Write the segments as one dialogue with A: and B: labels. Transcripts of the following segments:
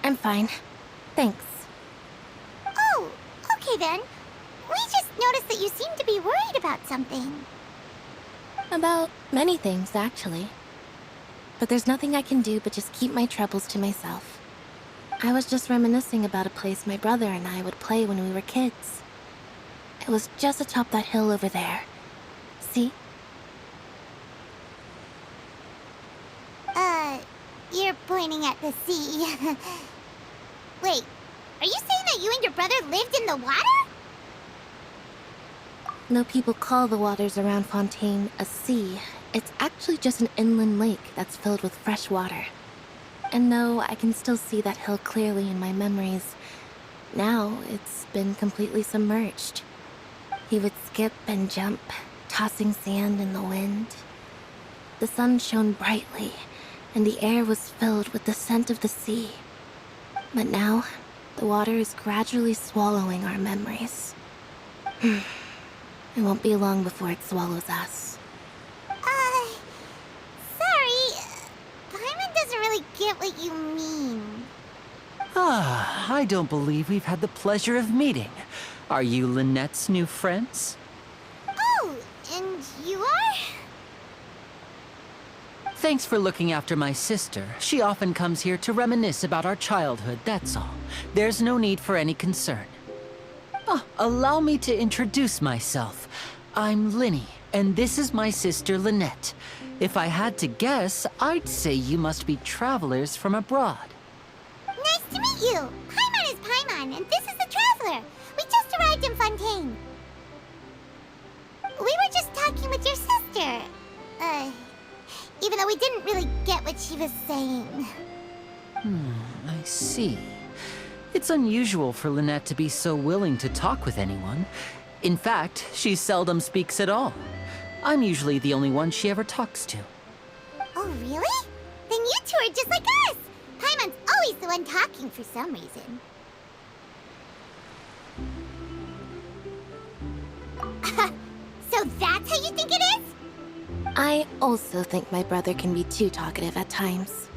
A: I'm fine. Thanks.
B: Oh, okay then. We just noticed that you seem to be worried about something.
A: About many things, actually. But there's nothing I can do but just keep my troubles to myself. I was just reminiscing about a place my brother and I would play when we were kids. It was just atop that hill over there. See?
B: You're pointing at the sea. Wait, are you saying that you and your brother lived in the water?
A: No, people call the waters around Fontaine a sea. It's actually just an inland lake that's filled with fresh water. And no, I can still see that hill clearly in my memories. Now, it's been completely submerged. He would skip and jump, tossing sand in the wind. The sun shone brightly, and the air was filled with the scent of the sea. But now, the water is gradually swallowing our memories. It won't be long before it swallows us.
B: Sorry. Paimon doesn't really get what you mean.
C: I don't believe we've had the pleasure of meeting. Are you Lynette's new friends?
B: Oh, and you are?
C: Thanks for looking after my sister. She often comes here to reminisce about our childhood, that's all. There's no need for any concern. Allow me to introduce myself. I'm Lyney, and this is my sister Lynette. If I had to guess, I'd say you must be travelers from abroad.
B: Nice to meet you. Paimon is Paimon, and this is the Traveler. We just arrived in Fontaine. We were just talking with your sister. Even though we didn't really get what she was saying.
C: I see. It's unusual for Lynette to be so willing to talk with anyone. In fact, she seldom speaks at all. I'm usually the only one she ever talks to.
B: Oh, really? Then you two are just like us! Paimon's always the one talking for some reason. So that's how you think it is?
A: I also think my brother can be too talkative at times.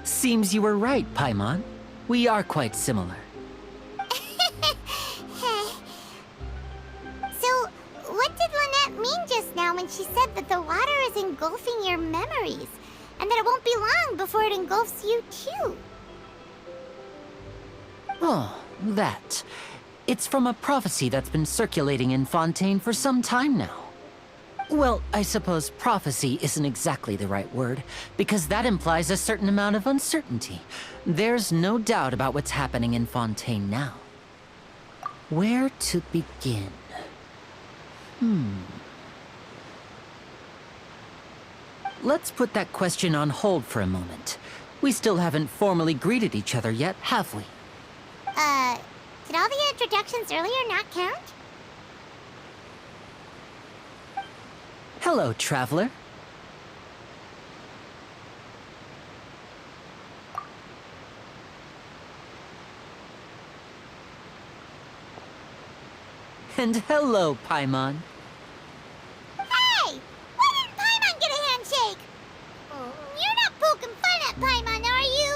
C: Seems you were right, Paimon. We are quite similar.
B: So, what did Lynette mean just now when she said that the water is engulfing your memories, and that it won't be long before it engulfs you too?
C: Oh, that. It's from a prophecy that's been circulating in Fontaine for some time now. Well, I suppose prophecy isn't exactly the right word, because that implies a certain amount of uncertainty. There's no doubt about what's happening in Fontaine now. Where to begin? Let's put that question on hold for a moment. We still haven't formally greeted each other yet, have we?
B: Did all the introductions earlier not count?
C: Hello, Traveler. And hello, Paimon.
B: Hey! Why didn't Paimon get a handshake? You're not poking fun at Paimon, are you?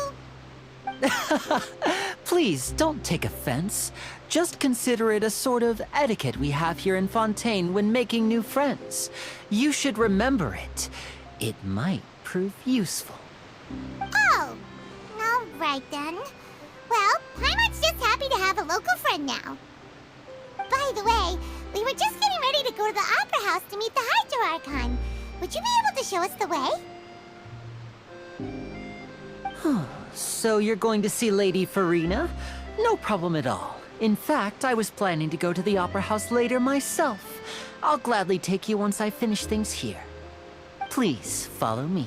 C: Please, don't take offense. Just consider it a sort of etiquette we have here in Fontaine when making new friends. You should remember it. It might prove useful.
B: Oh, all right then. Well, Paimon's just happy to have a local friend now. By the way, we were just getting ready to go to the Opera House to meet the Hydro Archon. Would you be able to show us the way?
C: So you're going to see Lady Furina? No problem at all. In fact, I was planning to go to the Opera House later myself. I'll gladly take you once I finish things here. Please, follow me.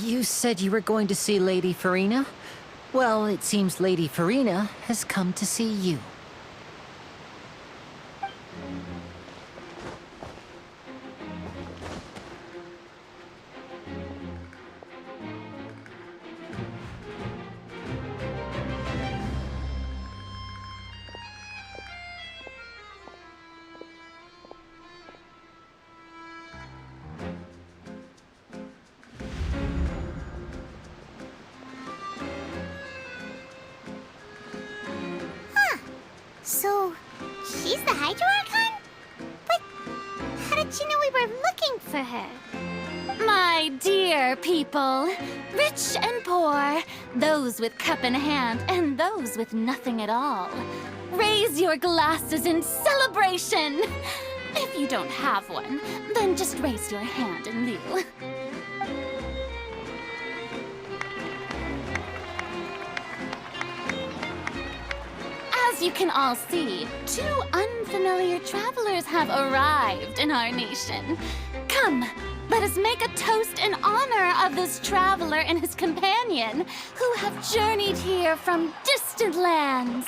C: You said you were going to see Lady Furina? Well, it seems Lady Furina has come to see you.
B: So, she's the Hydro Archon? But how did she know we were looking for her?
D: My dear people, rich and poor, those with cup in hand and those with nothing at all, raise your glasses in celebration! If you don't have one, then just raise your hand in lieu. As you can all see, two unfamiliar travelers have arrived in our nation. Come, let us make a toast in honor of this traveler and his companion who have journeyed here from distant lands.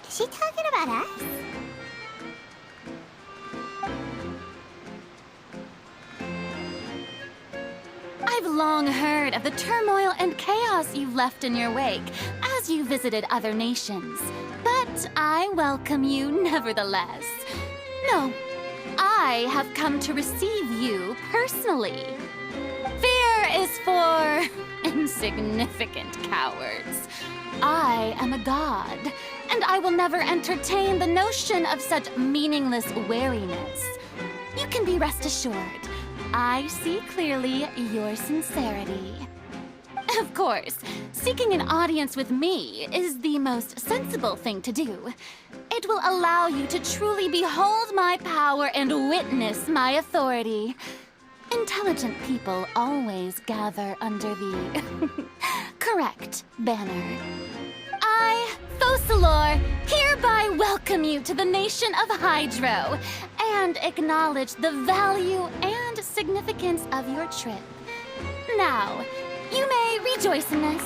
B: Is she talking about us?
D: I've long heard of the turmoil and chaos you've left in your wake as you visited other nations. But I welcome you nevertheless. No, I have come to receive you personally. Fear is for insignificant cowards. I am a god, and I will never entertain the notion of such meaningless wariness. You can be rest assured. I see clearly your sincerity. Of course, seeking an audience with me is the most sensible thing to do. It will allow you to truly behold my power and witness my authority. Intelligent people always gather under the correct banner. I, Focalor, hereby welcome you to the nation of Hydro and acknowledge the value and significance of your trip. Now, you may rejoice in this.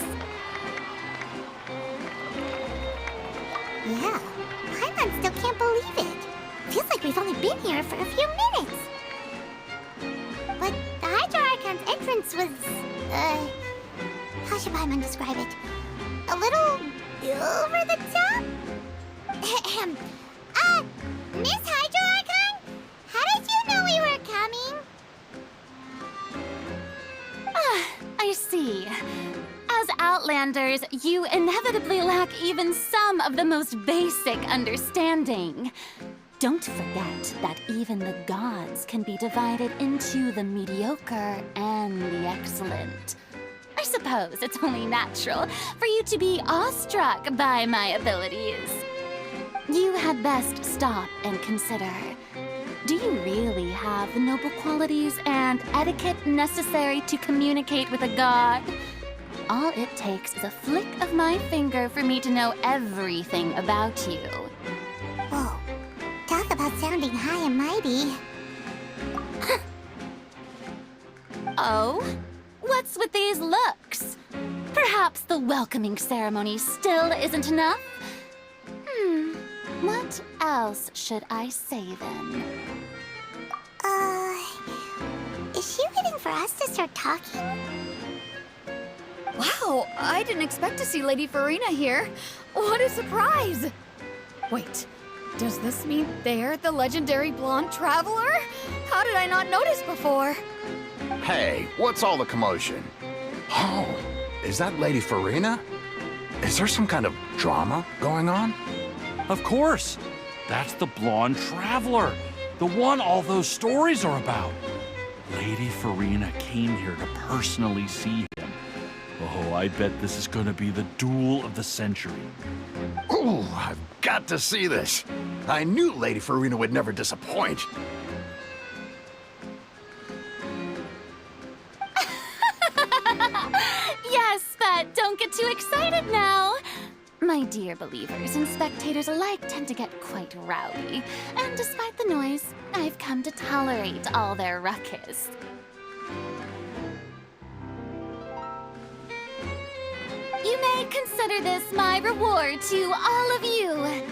B: Yeah, Paimon still can't believe it. Feels like we've only been here for a few minutes. But the Hydro Archon's entrance was, how should Paimon describe it? A little over the top? Ahem. Miss Hydro Archon? How did you know we were coming?
D: I see. As Outlanders, you inevitably lack even some of the most basic understanding. Don't forget that even the gods can be divided into the mediocre and the excellent. I suppose it's only natural for you to be awestruck by my abilities. You had best stop and consider. Do you really have the noble qualities and etiquette necessary to communicate with a god? All it takes is a flick of my finger for me to know everything about you.
B: Whoa, talk about sounding high and mighty.
D: Oh? What's with these looks? Perhaps the welcoming ceremony still isn't enough? What else should I say then?
B: Is she waiting for us to start talking?
E: Wow, I didn't expect to see Lady Furina here. What a surprise! Wait, does this mean they're the legendary blonde traveler? How did I not notice before?
F: Hey, what's all the commotion? Oh, is that Lady Furina? Is there some kind of drama going on?
G: Of course. That's the blonde traveler. The one all those stories are about. Lady Furina came here to personally see him. Oh, I bet this is gonna be the duel of the century.
F: Ooh, I've got to see this. I knew Lady Furina would never disappoint.
D: Yes, but don't get too excited now. My dear sincere believers and spectators alike tend to get quite rowdy, and despite the noise, I've come to tolerate all their ruckus. You may consider this my reward to all of you.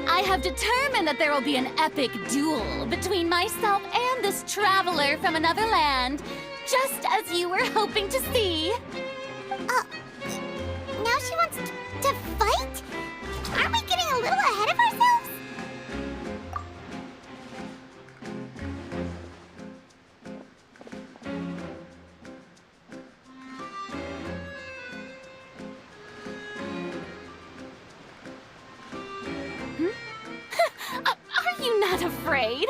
D: I have determined that there will be an epic duel between myself and this traveler from another land, just as you were hoping to see.
B: Now she wants to fight? Aren't we getting a little ahead of ourselves?
D: Are you not afraid?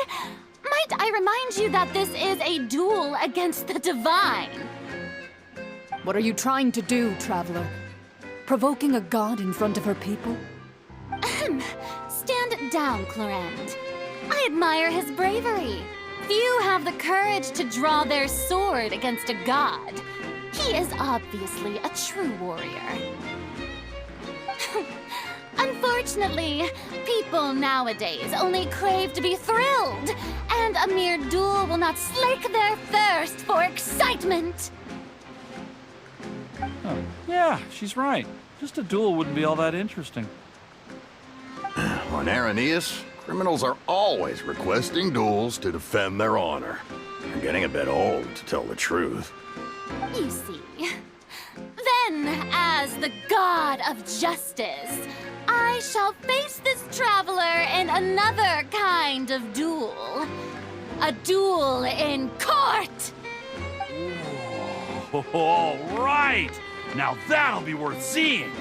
D: Might I remind you that this is a duel against the divine?
E: What are you trying to do, traveler? Provoking a god in front of her people?
D: Stand down, Clorinde. I admire his bravery. Few have the courage to draw their sword against a god. He is obviously a true warrior. Unfortunately, people nowadays only crave to be thrilled, and a mere duel will not slake their thirst for excitement.
G: Oh, yeah, she's right. Just a duel wouldn't be all that interesting.
F: On Araneus, criminals are always requesting duels to defend their honor. I'm getting a bit old, to tell the truth.
D: You see. Then, as the god of justice, I shall face this traveler in another kind of duel. A duel in court!
G: All right! Now that'll be worth seeing!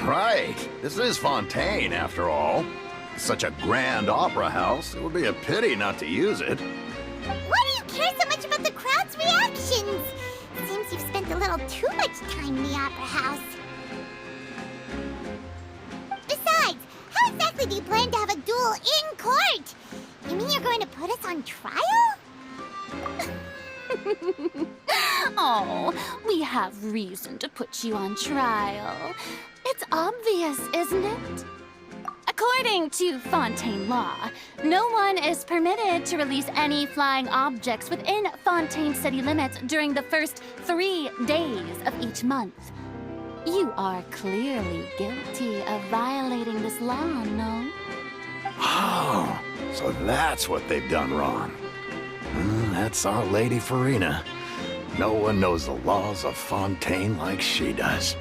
F: Right. This is Fontaine, after all. It's such a grand opera house, it would be a pity not to use it.
B: Why do you care so much about the crowd's reactions? Seems you've spent a little too much time in the opera house. Besides, how exactly do you plan to have a duel in court? You mean you're going to put us on trial?
D: Oh, we have reason to put you on trial. It's obvious, isn't it? According to Fontaine law, no one is permitted to release any flying objects within Fontaine city limits during the first 3 days of each month. You are clearly guilty of violating this law, no?
F: Oh, so that's what they've done wrong. That's our Lady Furina. No one knows the laws of Fontaine like she does.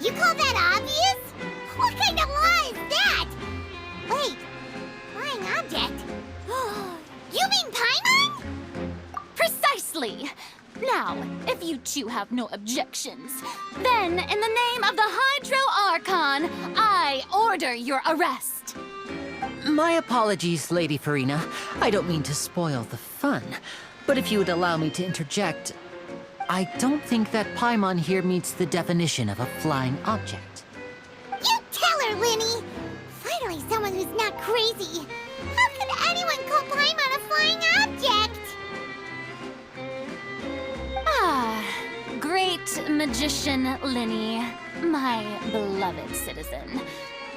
B: You call that obvious? What kind of law is that? Wait, flying object? You mean Paimon?
D: Precisely! Now, if you two have no objections, then in the name of the Hydro Archon, I order your arrest.
C: My apologies, Lady Furina. I don't mean to spoil the fun, but if you would allow me to interject, I don't think that Paimon here meets the definition of a flying object.
B: You tell her, Lyney! Finally someone who's not crazy. How could anyone call Paimon a flying object?
D: Ah, great magician Lyney, my beloved citizen.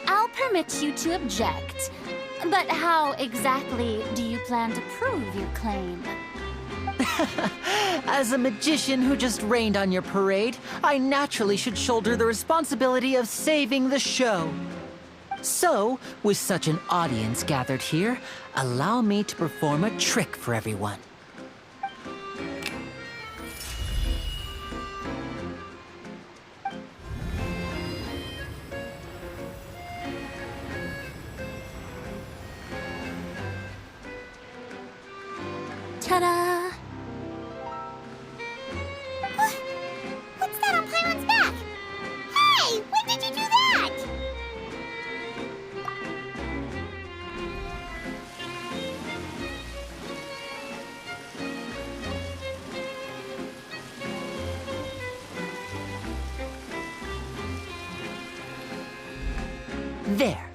D: I'll permit you to object, but how exactly do you plan to prove your claim?
C: As a magician who just rained on your parade, I naturally should shoulder the responsibility of saving the show. So, with such an audience gathered here, allow me to perform a trick for everyone.
D: Ta-da!
B: What's that on Paimon's back? Hey, when did you do that?
C: There.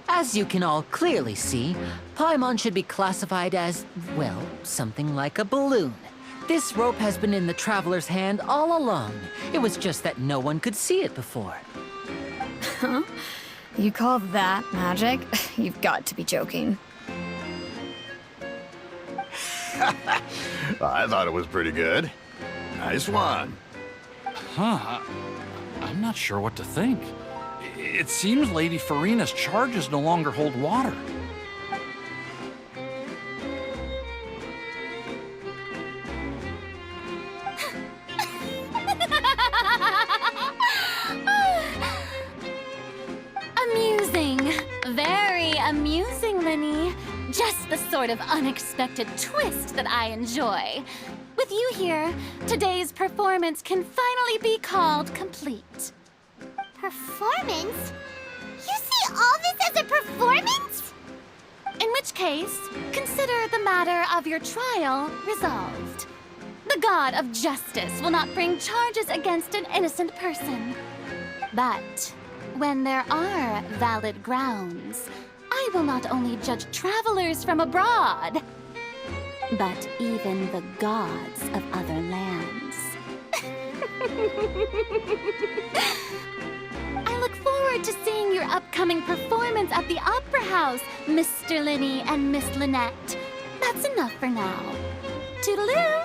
C: As you can all clearly see, Paimon should be classified as, well, something like a balloon. This rope has been in the traveler's hand all along. It was just that no one could see it before.
E: Huh? You call that magic? You've got to be joking.
F: I thought it was pretty good. Nice one.
G: Huh? I'm not sure what to think. It seems Lady Furina's charges no longer hold water.
D: Amusing. Very amusing, Lyney. Just the sort of unexpected twist that I enjoy. With you here, today's performance can finally be called complete.
B: Performance? You see all this as a performance?
D: In which case, consider the matter of your trial resolved. The god of justice will not bring charges against an innocent person. But when there are valid grounds, I will not only judge travelers from abroad, but even the gods of other lands. I look forward to seeing your upcoming performance at the Opera House, Mr. Lyney and Miss Lynette. That's enough for now. Toodaloo!